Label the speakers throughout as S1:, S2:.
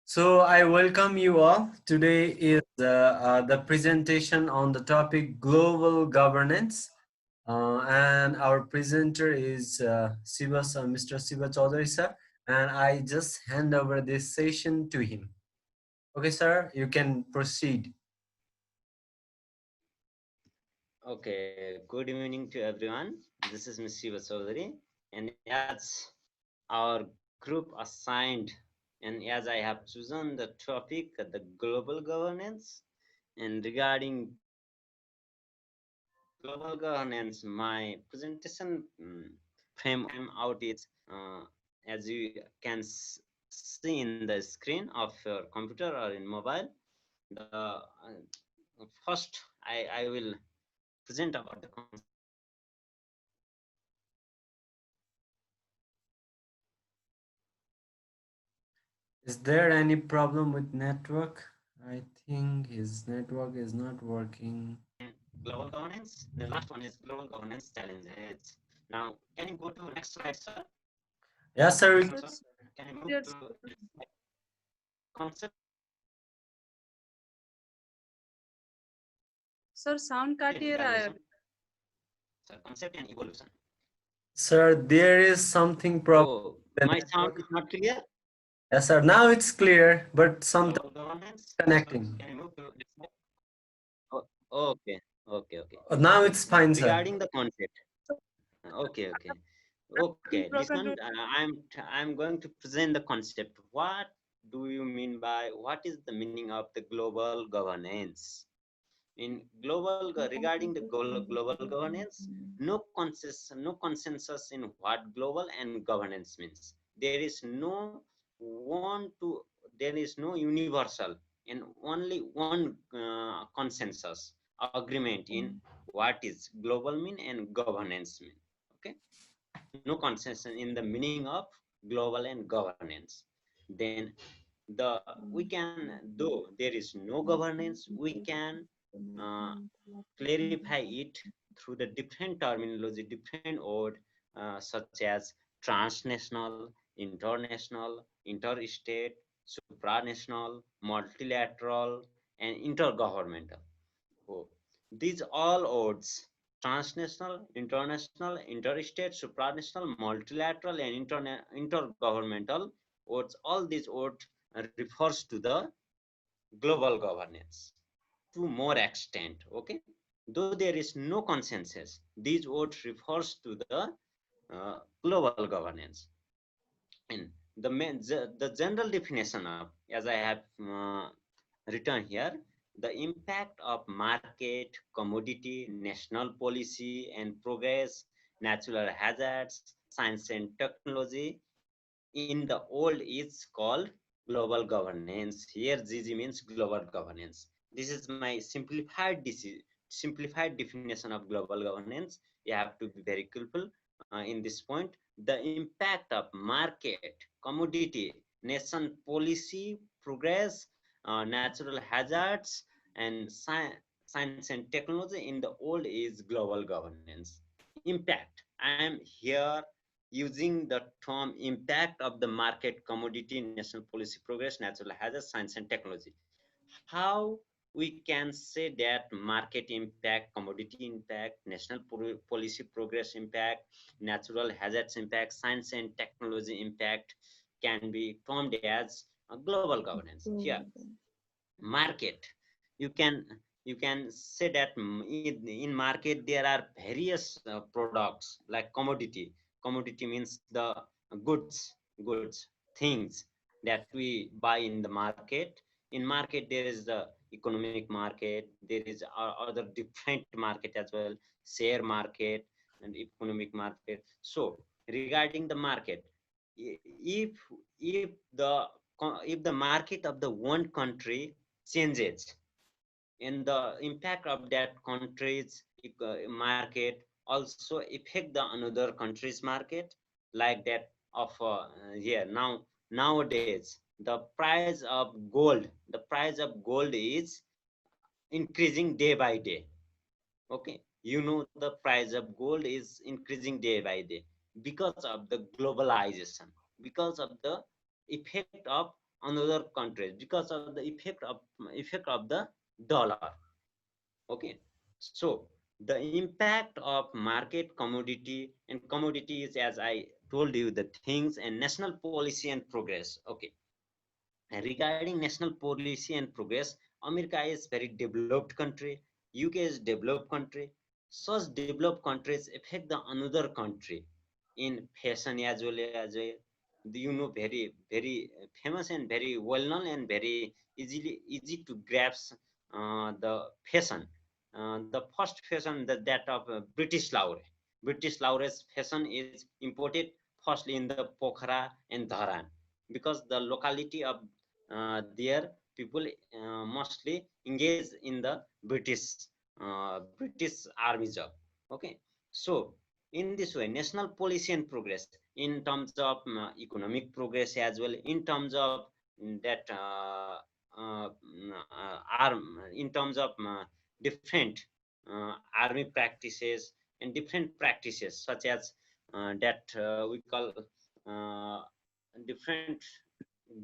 S1: So I welcome you all. Today is the presentation on the topic global governance, and our presenter is Mr. Siva Chaudhary sir, and I just hand over this session to him. Okay, sir, you can proceed.
S2: Okay, good evening to everyone. This is Ms. Shiva Chaudhary, and as our group assigned, and as I have chosen the topic, the global governance, and regarding global governance, my presentation frame out is as you can see in the screen of your computer or in mobile. The first, I will present about the concept of global governance.
S1: Is there any problem with network? I think his network is not working.
S2: Global governance. The last one is global governance challenges. Now, can you go to next slide, sir?
S1: Yes, sir.
S2: Sir, can you move
S3: Yes.
S2: to next slide? Concept
S3: sir sound काट
S2: and
S3: ही रहा है
S2: evaluation. Sir, concept and evolution.
S1: Sir, there is something problem
S2: Oh,
S1: with the
S2: my sound
S1: network.
S2: is not clear.
S1: Yes, sir. Now it's clear, but sometimes
S2: Global governance.
S1: connecting.
S2: Can you move to next slide? Oh, okay, okay.
S1: Now it's fine, sir.
S2: Regarding the concept. Okay. Listen,
S3: broken.
S2: I'm going to present the concept. What do you mean by what is the meaning of the global governance? In regarding the global governance, no consensus in what global and governance means. There is no universal and only one consensus agreement in what is global mean and governance mean. Okay, no consensus in the meaning of global and governance. Then we can, though there is no governance, we can uh, clarify it through the different terminology, different word, such as transnational, international, interstate, supranational, multilateral, and intergovernmental. Oh, these all words, transnational, international, interstate, supranational, multilateral, and intergovernmental words, all these words refers to the global governance to more extent. Okay, though there is no consensus, these words refers to the global governance. And the general definition of, as I have written here, the impact of market, commodity, national policy and progress, natural hazards, science and technology in the old is called global governance. Here GG means global governance. This is my simplified definition of global governance. You have to be very careful in this point. The impact of market, commodity, nation policy, progress, natural hazards, and science and technology in the old is global governance. Impact. I am here using the term impact of the market, commodity, national policy, progress, natural hazards, science and technology. How we can say that market impact, commodity impact, national policy progress impact, natural hazards impact, science and technology impact can be termed as a global governance. Here, market, you can say that in market there are various products like commodity means the goods things that we buy in the market. In market there is the economic market, there is other different market as well, share market and economic market. So regarding the market, if if the market of the one country changes, and the impact of that country's market also affect the another country's market, like that of here. Nowadays the price of gold is increasing day by day. Okay, you know, the price of gold is increasing day by day because of the globalization, because of the effect of another countries because of the effect of the dollar. Okay, so the impact of market commodity and commodity is, as I told you, the things and national policy and progress. Okay, and regarding national policy and progress, America is very developed country, UK is developed country. Such developed countries affect the another country in fashion as well as very famous and very well known and very easy to grasp the fashion. The first fashion, that of British Laure. British Laure's fashion is imported firstly in the Pokhara and Dharan, because the locality of there people mostly engage in the British army job. Okay, so in this way, national policy and progress in terms of economic progress as well, in terms of that in terms of different army practices and different practices, such as that we call uh, different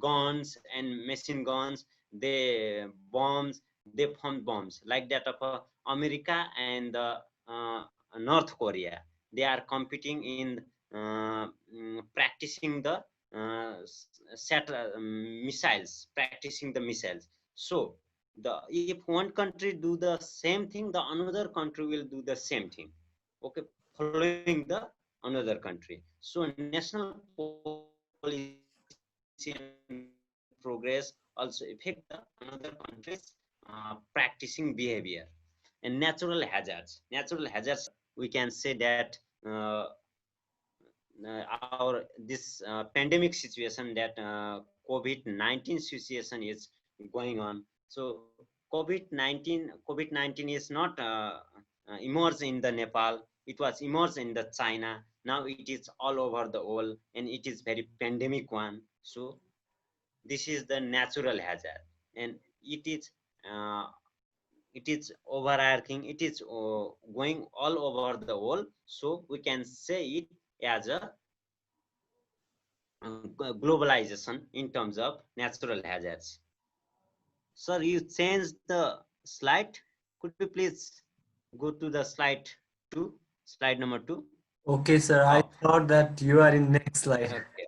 S2: guns and machine guns. They bombs, they form bombs like that of America and uh, North Korea. They are competing in practicing the missiles, practicing the missiles. So if one country do the same thing, the another country will do the same thing. Okay, following the another country. So national policy and progress also affect the another countries practicing behavior. And natural hazards. Natural hazards, we can say that our this pandemic situation, that COVID-19 situation is going on. So COVID-19 is not emerged in the Nepal. It was emerged in the China. Now it is all over the world, and it is very pandemic one. So this is the natural hazard, and uh, it is overarching, it is going all over the world. So we can say it as a globalization in terms of natural hazards. Sir, you changed the slide. Could you please go to the slide 2, slide number 2?
S1: Okay, sir. I
S2: Oh,
S1: thought that you are in next slide.
S2: okay,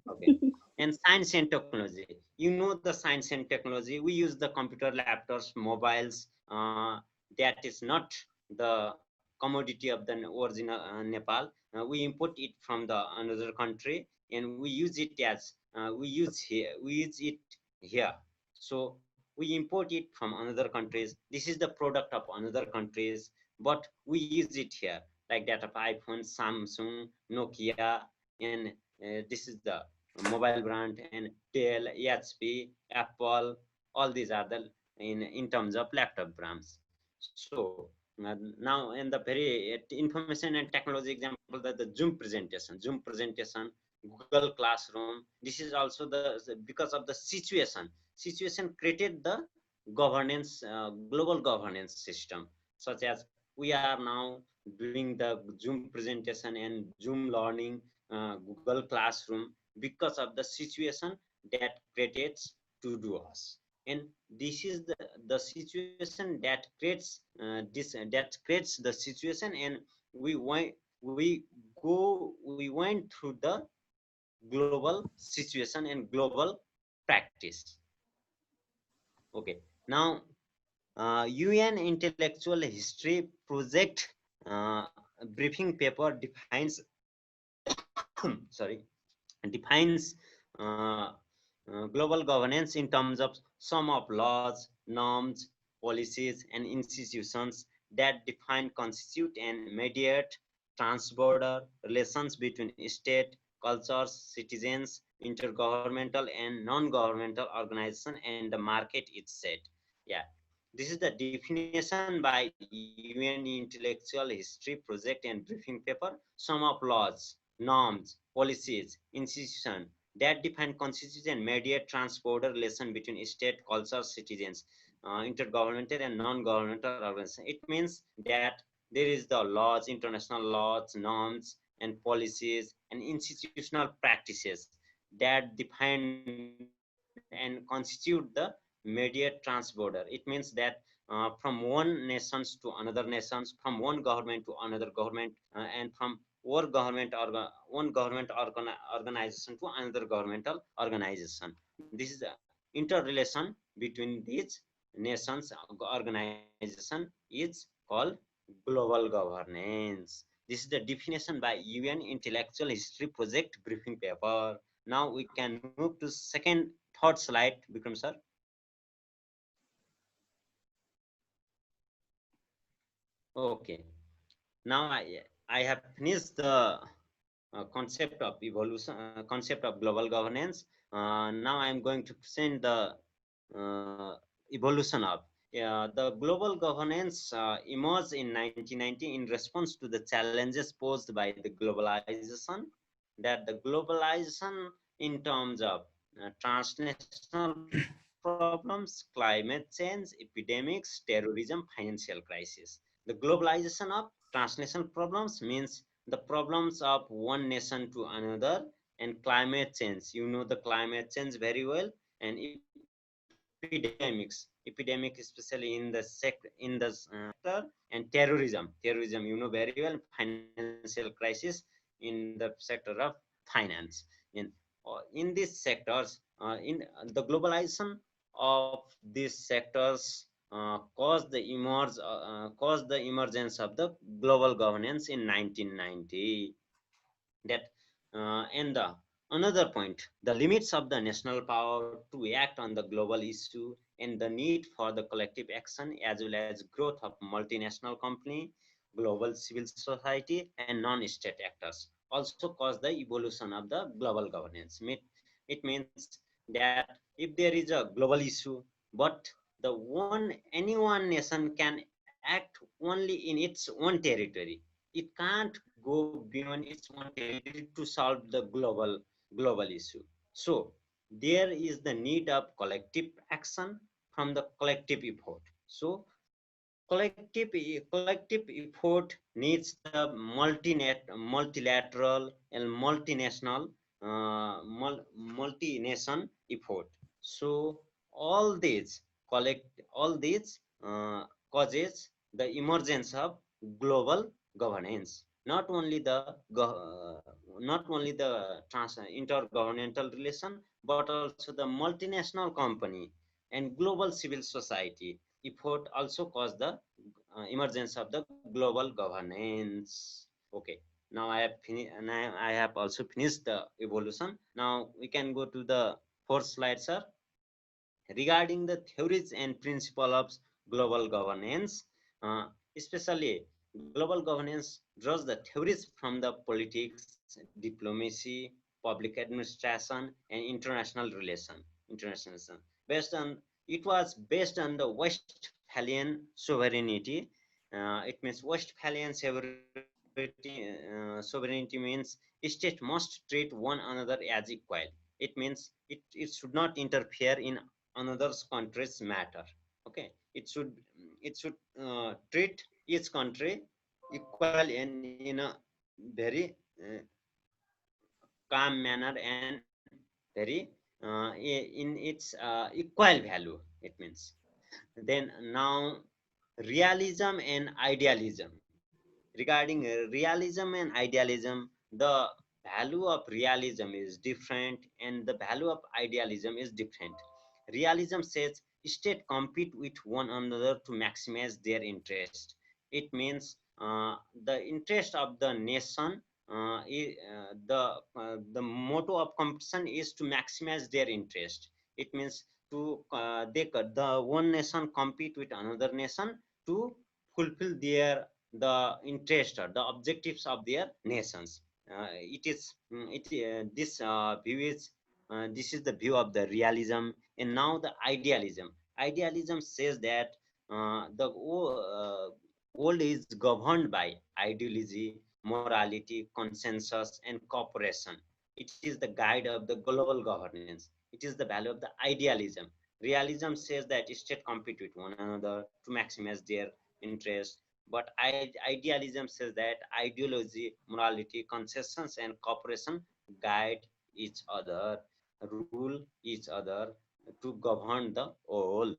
S2: okay. And science and technology. You know the science and technology. We use the computer, laptops, mobiles. That is not the commodity of the original Nepal. We import it from the another country, and we use it as we use it here. So we import it from another countries. This is the product of another countries, but we use it here, like that of iPhone, Samsung, Nokia, and this is the mobile brand, and Dell, HP, Apple. All these are the in terms of laptop brands. So now, in the very information and technology example, the Zoom presentation, Google Classroom. This is also because of the situation created the governance, global governance system, such as we are now doing the Zoom presentation and Zoom learning, Google Classroom, because of the situation that creates to do us. And this is the situation that creates that creates the situation, and we went we went through the global situation and global practice. Okay, now UN Intellectual History Project briefing paper defines sorry, defines uh, global governance in terms of some of laws, norms, policies, and institutions that define, constitute, and mediate transborder relations between state, cultures, citizens, intergovernmental and non-governmental organizations, and the market itself. Yeah, this is the definition by UN Intellectual History Project and briefing paper. Some of laws, norms, policies, institutions that define, constitute, and mediate trans-border relation between state, culture, citizens, intergovernmental and non-governmental organizations. It means that there is the laws, international laws, norms, and policies, and institutional practices that define and constitute the mediate transborder. It means that from one nations to another nations, from one government to another government, and from one government organization to another governmental organization. This is the interrelation between these nations organization is called global governance. This is the definition by UN Intellectual History Project briefing paper. Now we can move to third slide, Vikram sir. Okay. Now I have finished the concept of evolution, concept of global governance. Now I am going to present the evolution of the global governance emerged in 1990 in response to the challenges posed by the globalization. That the globalization in terms of transnational problems, climate change, epidemics, terrorism, financial crisis. The globalization of transnational problems means the problems of one nation to another, and climate change. You know the climate change very well, and epidemic especially in the sector, and terrorism you know very well, financial crisis in the sector of finance. In these sectors, in the globalization of these sectors caused the emergence of the global governance in 1990. That and the another point, the limits of the national power to act on the global issue and the need for the collective action, as well as growth of multinational company, global civil society, and non-state actors also cause the evolution of the global governance. It means that if there is a global issue, but any one nation can act only in its own territory. It can't go beyond its own territory to solve the global issue. So there is the need of collective action from the collective effort. So collective effort needs the multilateral and multinational multi-nation effort. So all these causes the emergence of global governance. Not only the intergovernmental relation, but also the multinational company and global civil society effort also cause the emergence of the global governance. Okay, now I have finished, and I have also finished the evolution. Now we can go to the fourth slide, sir. Regarding the theories and principle of global governance, especially global governance draws the theories from the politics, diplomacy, public administration, and international based on it was based on the Westphalian sovereignty. It means Westphalian sovereignty means state must treat one another as equal. It means it should not interfere in another country's matter. Okay, it should treat each country equal in a very calm manner and very in its equal value. It means then now realism and idealism. Regarding realism and idealism, the value of realism is different and the value of idealism is different. Realism says states compete with one another to maximize their interest. It means the interest of the nation, the motto of competition is to maximize their interest. It means the one nation compete with another nation to fulfill the interest or the objectives of their nations. This is the view of the realism. And now the idealism says that the world is governed by ideology, morality, consensus, and cooperation. It is the guide of the global governance. It is the value of the idealism. Realism says that states compete with one another to maximize their interest, but idealism says that ideology, morality, consensus, and cooperation guide each other, rule each other, to govern the world.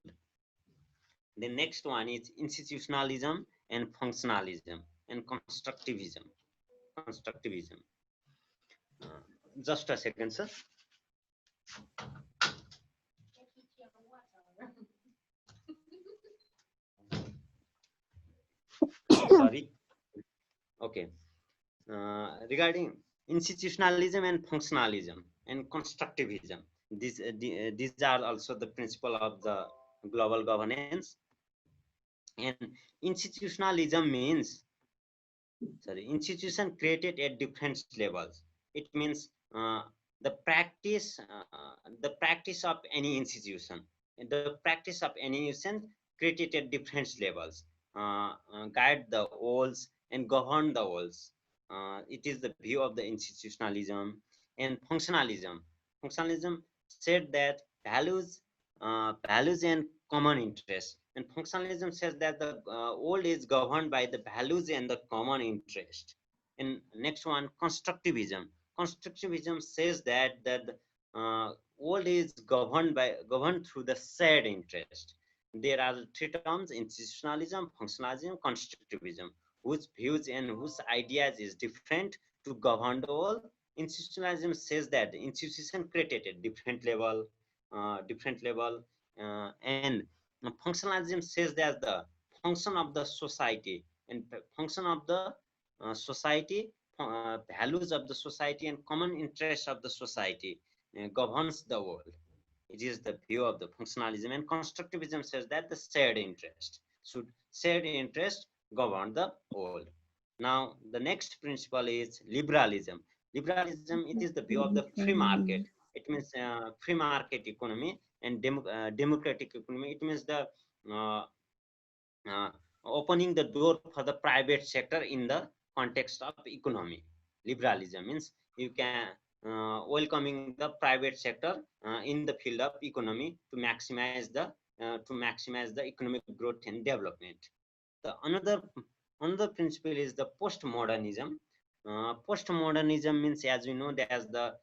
S2: The next one is institutionalism and functionalism and constructivism. Constructivism. Uh, just a second, sir. Sorry. Okay. Regarding institutionalism and functionalism and constructivism, these are also the principle of the global governance. And institutionalism means, sorry, institution created at different levels. It means the practice of any institution, the practice of any institution created at different levels, guide the walls and govern the walls. It is the view of the institutionalism. And functionalism, functionalism said that values and common interests. And functionalism says that the world is governed by the values and the common interest. And next one, constructivism. Constructivism says that world is governed through the shared interest. There are three terms: institutionalism, functionalism, constructivism, whose views and whose ideas is different to govern the world. Institutionalism says that the institution created at different level, and functionalism says that the function of the society and function of the society, values of the society and common interests of the society governs the world. It is the view of the functionalism. And constructivism says that the shared interest shared interest govern the world. Now the next principle is liberalism. Liberalism, it is the view of the free market. It means free market economy and democratic economy. It means the uh, uh, opening the door for the private sector in the context of economy. Liberalism means you can welcoming the private sector in the field of economy to maximize the economic growth and development. The another principle is the postmodernism. Postmodernism means, as we know, there's the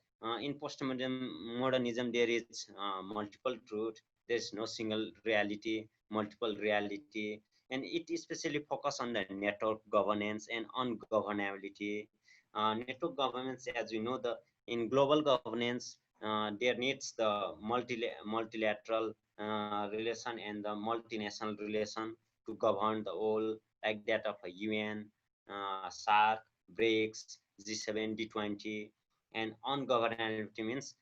S2: in postmodernism there is multiple truth. There's no single reality, multiple reality, and it especially focus on the network governance and on governability. Network governance, as we know, the in global governance, there needs the multilateral relation and the multinational relation to govern the whole, like that of a UN, SARC, BRICS, G7, G20. And on governability means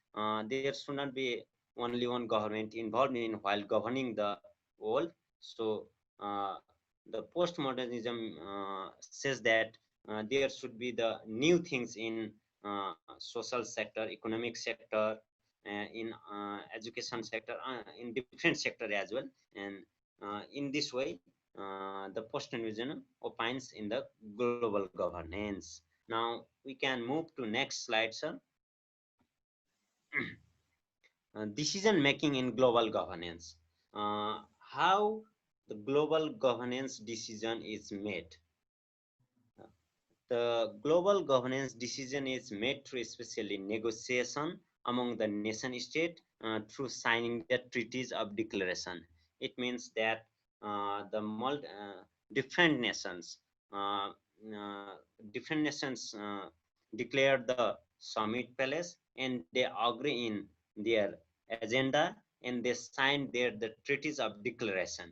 S2: there should not be only one government involved in while governing the world. So uh, the postmodernism says that there should be the new things in social sector, economic sector, in education sector, in different sector as well. And in this way, the postmodernism opines in the global governance. Now we can move to next slide, sir. Decision making in global governance. How the global governance decision is made. The global governance decision is made through especially negotiation among the nation state through signing the treaties of declaration. It means that different nations uh, uh, different nations declare the summit palace and they agree in their agenda and they sign the treaties of declaration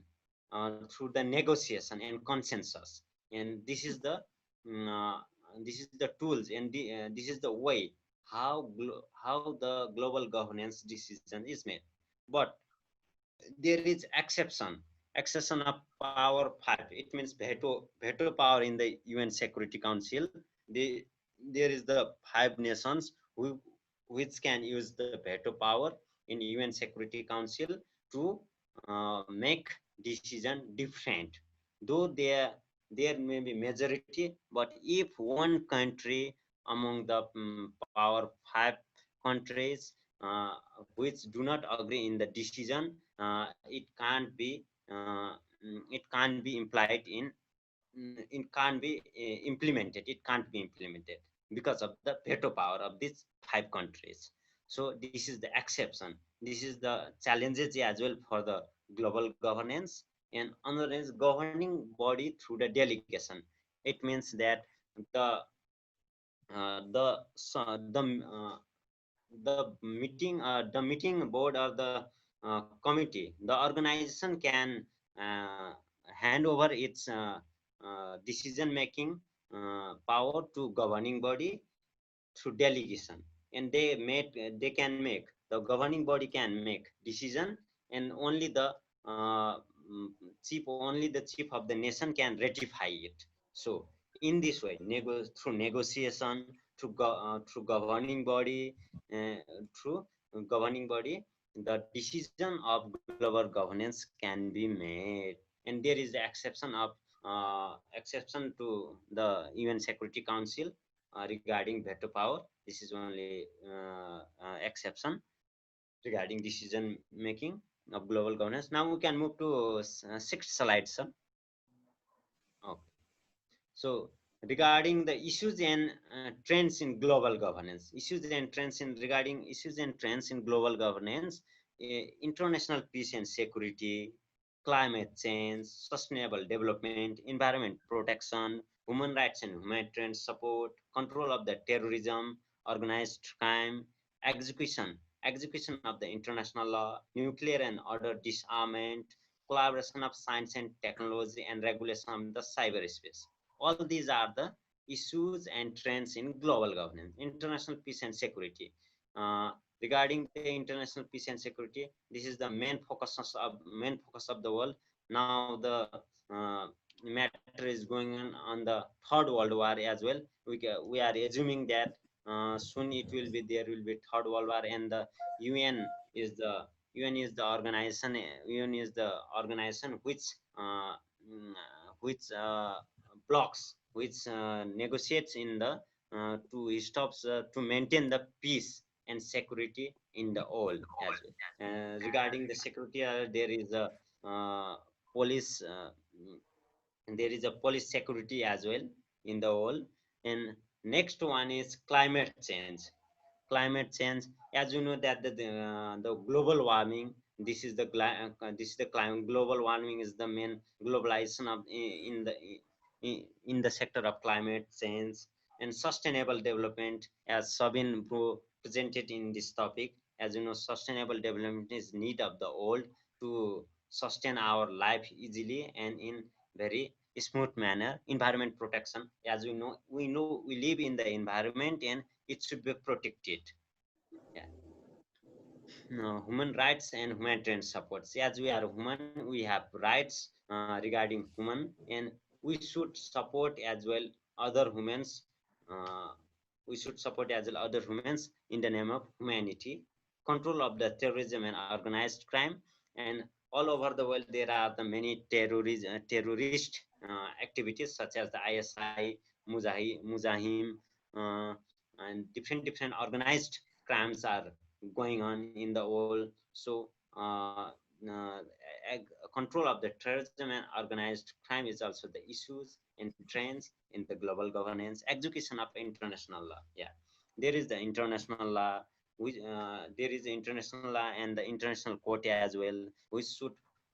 S2: through the negotiation and consensus. And mm, uh, this is the tools and this is the way how the global governance decision is made. But there is exception of power 5. It means veto power in the UN Security Council. There is the 5 nations which can use the veto power in UN Security Council to make decision different, though there may be majority. But if one country among the power 5 countries which do not agree in the decision, it can't be implied in it can't be implemented. It can't be implemented because of the veto power of these 5 countries. So this is the exception. This is the challenges as well for the global governance. And another is governing body through the delegation. It means that the the meeting board or the committee, the organization can uh, hand over its decision making power to governing body through delegation, and they can make, the governing body can make decision, and uh, mm, only the chief of the nation can ratify it. So in this way, through negotiation, through governing body, through governing body, the decision of global governance can be made. And there is the exception to the UN Security Council regarding veto power. This is only exception regarding decision making of global governance. Now we can move to sixth slide, sir. Okay. So regarding the issues and trends in global governance, regarding issues and trends in global governance, international peace and security, climate change, sustainable development, environment protection, human rights and humanitarian support, control of the terrorism, organized crime, execution of the international law, nuclear and order disarmament, collaboration of science and technology, and regulation of the cyberspace. All these are the issues and trends in global governance, international peace and security. Uh, Regarding the international peace and security, this is the main focus of the world. Now the uh, matter is going on the third world war as well. We are assuming that soon there will be third world war, and the UN is the UN is the organization uh, mm, which blocks, which negotiates in the to maintain the peace and security in the world as well. Regarding the security, uh, police there is a police security as well in the world. And next one is climate change. Climate change, as you know that the global warming, this is the climate. Global warming is the main globalization of in the sector of climate change. And sustainable development, as Sabin presented in this topic. As you know, sustainable development is need of the world to sustain our life easily and in very smooth manner. Environment protection, as we know we live in the environment, and it should be protected. Yeah. Human rights and humanitarian support. See, as we are human, we have rights regarding human, and we should support as well other humans. Uh, we should support as well other humans in the name of humanity. Control of the terrorism and organized crime, and all over the world there are the many terrorist activities such as the ISI, Mujahim, uh, and different organized crimes are going on in the world. So control of the terrorism and organized crime is also the issues and trends in the global governance. Execution of international law. Yeah, there is the international law. There is the international law and the international court as well.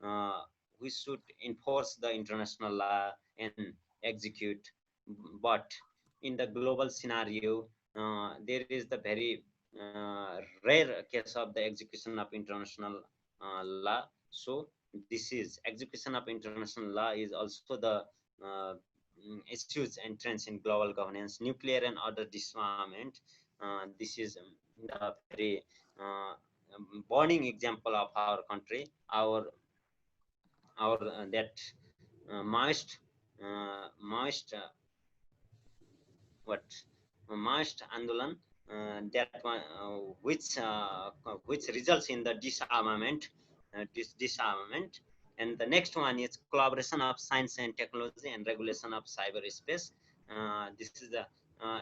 S2: Uh, we should enforce the international law and execute. But in the global scenario, there is the very rare case of the execution of international law. So this is execution of international law is also the uh, issues and trends in global governance. Nuclear and other disarmament. This is the very burning example of our country. Our that moist moist what Maist Andolan, that one which results in the disarmament. And the next one is collaboration of science and technology and regulation of cyberspace. This is the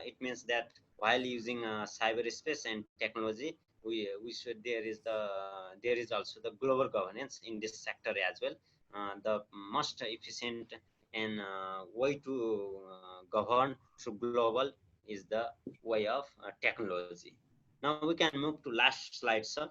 S2: it means that while using cyberspace and technology, we should there is also the global governance in this sector as well. The most efficient and way to govern through global is the way of technology. Now we can move to last slide, sir.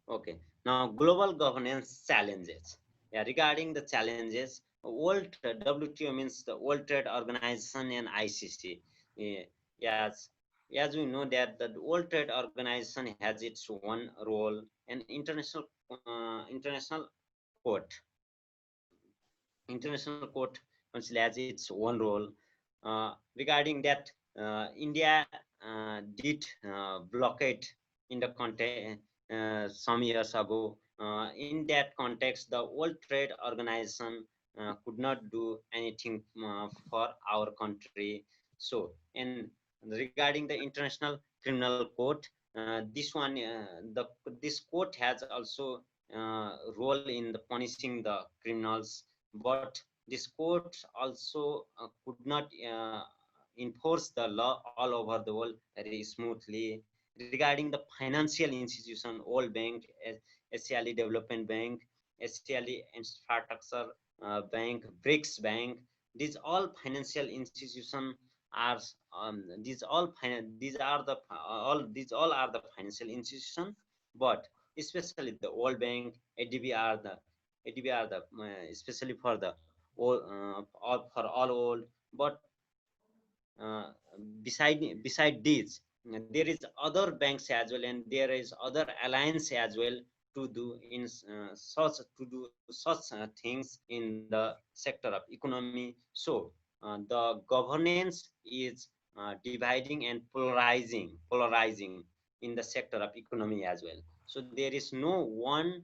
S2: Okay, now global governance challenges. Yeah, regarding the challenges, World WTO means the World Trade Organization and ICC. Yeah, yes, as we know that the World Trade Organization has its one role, and international court, international court council has its one role. Regarding that, India did blockade in the context some years ago. In that context, the World Trade Organization could not do anything for our country. So, and regarding the International Criminal Court, this court has also role in the punishing the criminals, but this court also could not enforce the law all over the world very smoothly. Regarding the financial institution, World Bank, ASEAN Development Bank, ASEAN Infrastructure Bank, BRICS Bank, these all financial institutions are these all are the financial institutions, but especially the World Bank, ADB are the especially for the all for all world. But uh, beside this, there is other banks as well, and there is other alliance as well to do in such things in the sector of economy. So the governance is dividing and polarizing in the sector of economy as well. So there is no one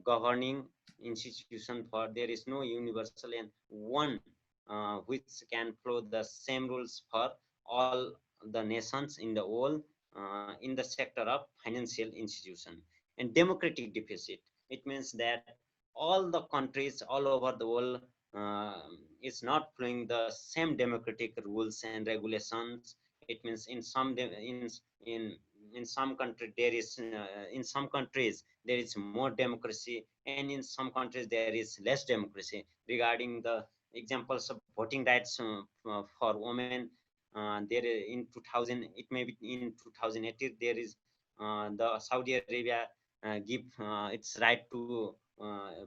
S2: governing institution, for there is no universal and one which can follow the same rules for all the nations in the world in the sector of financial institution. And democratic deficit, it means that all the countries all over the world is not following the same democratic rules and regulations. It means in some country there is in some countries there is more democracy, and in some countries there is less democracy. Regarding the examples of voting rights for women, there in 2000, it may be in 2018, there is the Saudi Arabia give its right to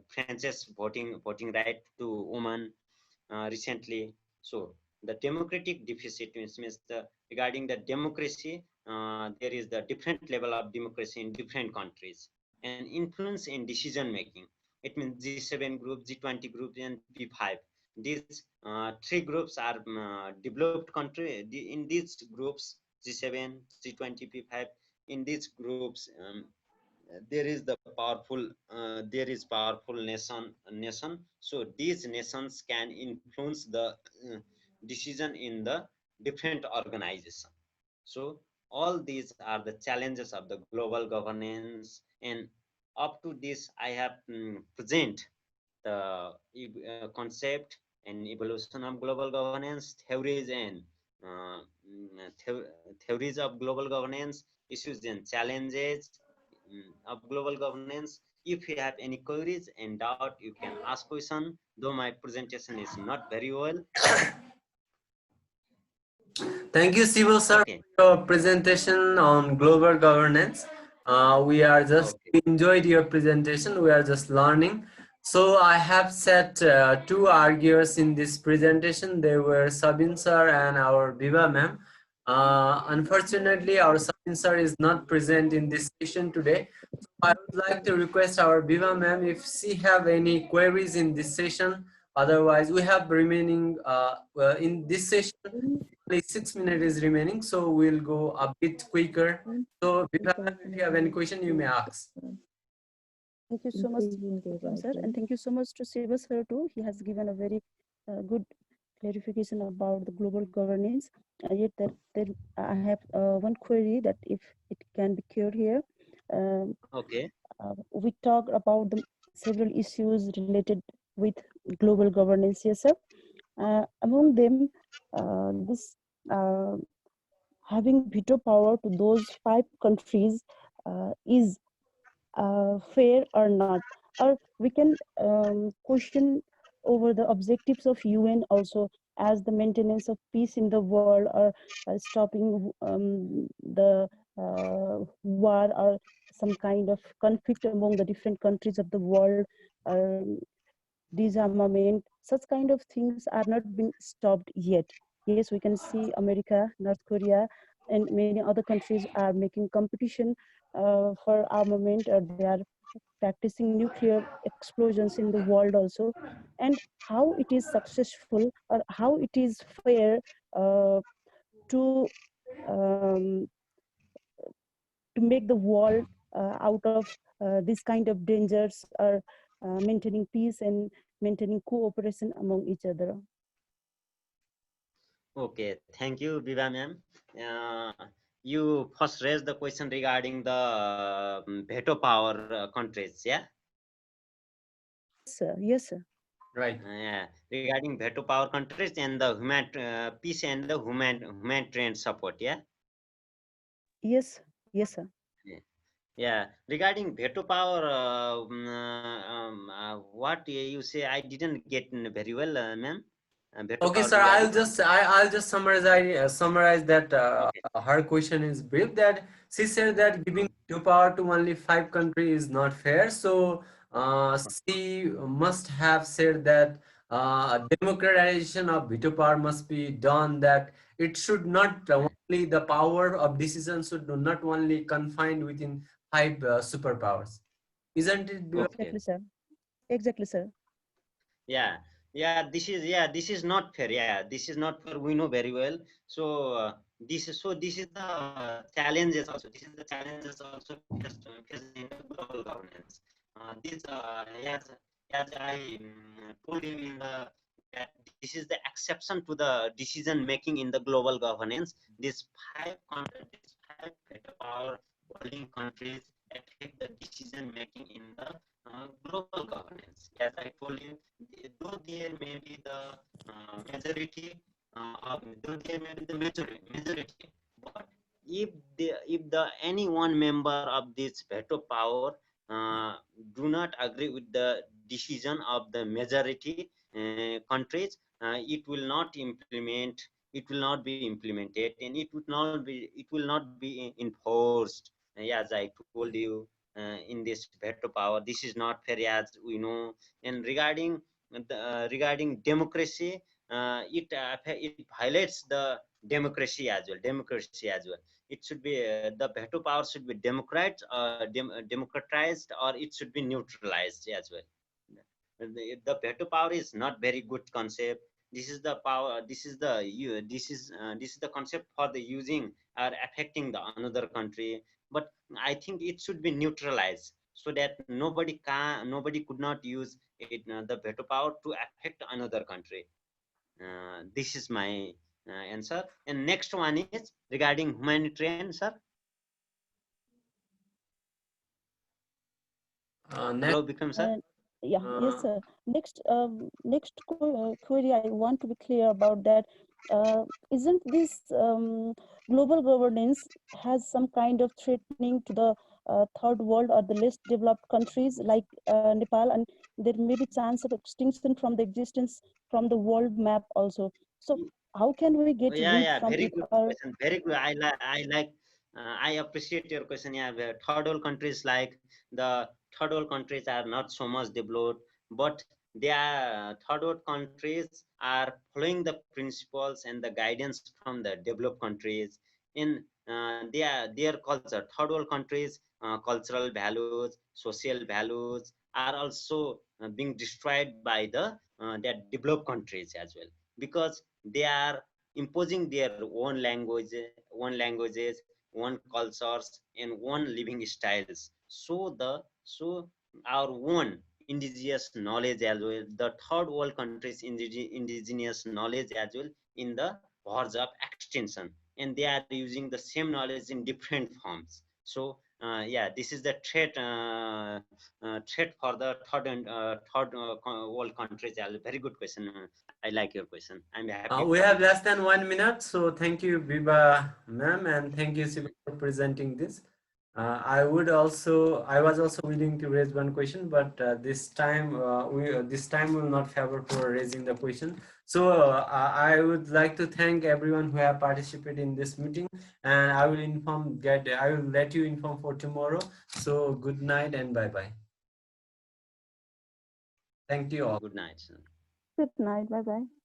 S2: France's voting right to women recently. So the democratic deficit means the regarding the democracy, there is the different level of democracy in different countries, and influence in decision making. It means G7 group, G20 group, and P5. These three groups are developed country. In these groups, G7, G20, P5, in these groups, there is powerful nation. So these nations can influence the decision in the different organization. So all these are the challenges of the global governance, and up to this I have present the concept and evolution of global governance, theories and uh, theories of global governance, issues and challenges of global governance. If you have any queries and doubt, you can ask question, though my presentation is not very well.
S1: Thank you, Sibu sir,
S2: Okay.
S1: for your presentation on global governance.
S2: Okay.
S1: We enjoyed your presentation. We are just learning. So I have set two arguers in this presentation. They were Sabin sir and our Viva ma'am. Unfortunately, our Sabin sir is not present in this session today. So I would like to request our Viva ma'am if she have any queries in this session. Otherwise, we have remaining well, in this session only 6 minutes is remaining, so we'll go a bit quicker. So if you have any question, you may ask.
S3: Thank you so much, sir, and thank you so much to Shiva sir too. He has given a very good clarification about the global governance. Yet that I have one query that if it can be cured here.
S2: Okay.
S3: We talked about the several issues related with global governance, yes, sir. Among them, this having veto power to those 5 countries is fair or not, or we can question over the objectives of UN also, as the maintenance of peace in the world, or stopping the war, or some kind of conflict among the different countries of the world, or disarmament, such kind of things are not being stopped yet. Yes, we can see America, North Korea, and many other countries are making competition for armament, or they are practicing nuclear explosions in the world also. And how it is successful, or how it is fair uh, to um, to make the world out of this kind of dangers, or maintaining peace and maintaining cooperation among each other.
S2: Okay, thank you, Viva ma'am. You first raised the question regarding the veto power countries, yeah?
S3: Sir, yes, sir.
S1: Right.
S2: Yeah, regarding veto power countries and the human peace and the humanitarian support, yeah?
S3: Yes, yes, sir.
S2: Yeah, regarding veto power, what you say, I didn't get very well, ma'am. Veto
S1: Okay,
S2: power
S1: sir.
S2: regarding.
S1: I'll just summarize that
S2: Okay.
S1: her question is brief. That she said that giving veto power to only 5 countries is not fair. So she must have said that democratization of veto power must be done. That it should not only the power of decision should not only confined within 5 superpowers. Isn't it?
S2: Okay.
S3: Exactly, sir. Exactly, sir.
S2: Yeah, this is not fair. Yeah, this is not fair. We know very well. So this is the challenges also. This is the challenges also faced in the global governance. This as I told you in the that this is the exception to the decision making in the global governance. These five greater power holding countries affect the decision making in the global governance. As I told you, though there may be the majority, though there may be the majority, but if the any one member of this veto power do not agree with the decision of the majority countries, it will not implement. It will not be implemented, and it will not be enforced. As I told you, in this veto power, this is not fair, as we know. And regarding democracy, it violates the democracy as well. It should be the veto power should be democratized, or it should be neutralized as well. The veto power is not very good concept. This is the power. This is the concept for the using or affecting the another country. But I think it should be neutralized, so that nobody could not use it, the veto power to affect another country. This is my answer. And next one is regarding humanitarian, sir.
S1: Next,
S2: Hello, Bikram sir.
S3: And yeah, yes,
S1: uh,
S3: sir. Next query I want to be clear about that. Isn't this global governance has some kind of threatening to the third world, or the less developed countries like Nepal, and there may be chance of extinction from the existence from the world map also. So how can we
S2: Oh,
S3: get
S2: yeah,
S3: rid
S2: yeah,
S3: from
S2: very
S3: it?
S2: good
S3: Or
S2: question. Very good. I appreciate your question. Yeah, where third world countries, like the third world countries are not so much developed, but they are third world countries are following the principles and the guidance from the developed countries in their culture. Third world countries, cultural values, social values are also being destroyed by their developed countries as well, because they are imposing their own languages, own cultures, and own living styles. So our own indigenous knowledge as well, the third world countries indigenous knowledge as well, in the verge of extinction, and they are using the same knowledge in different forms. So yeah, this is the threat for the third world countries. Very good question. I like your question. I'm happy for
S1: we
S2: you.
S1: have less than 1 minute, so thank you, Viva ma'am, and thank you, Siva, for presenting this. I was also willing to raise one question, but this time will not favor for raising the question. So I would like to thank everyone who have participated in this meeting, and I will let you inform for tomorrow. So good night and bye bye. Thank you all.
S2: Good night, sir.
S3: Good night. Bye bye.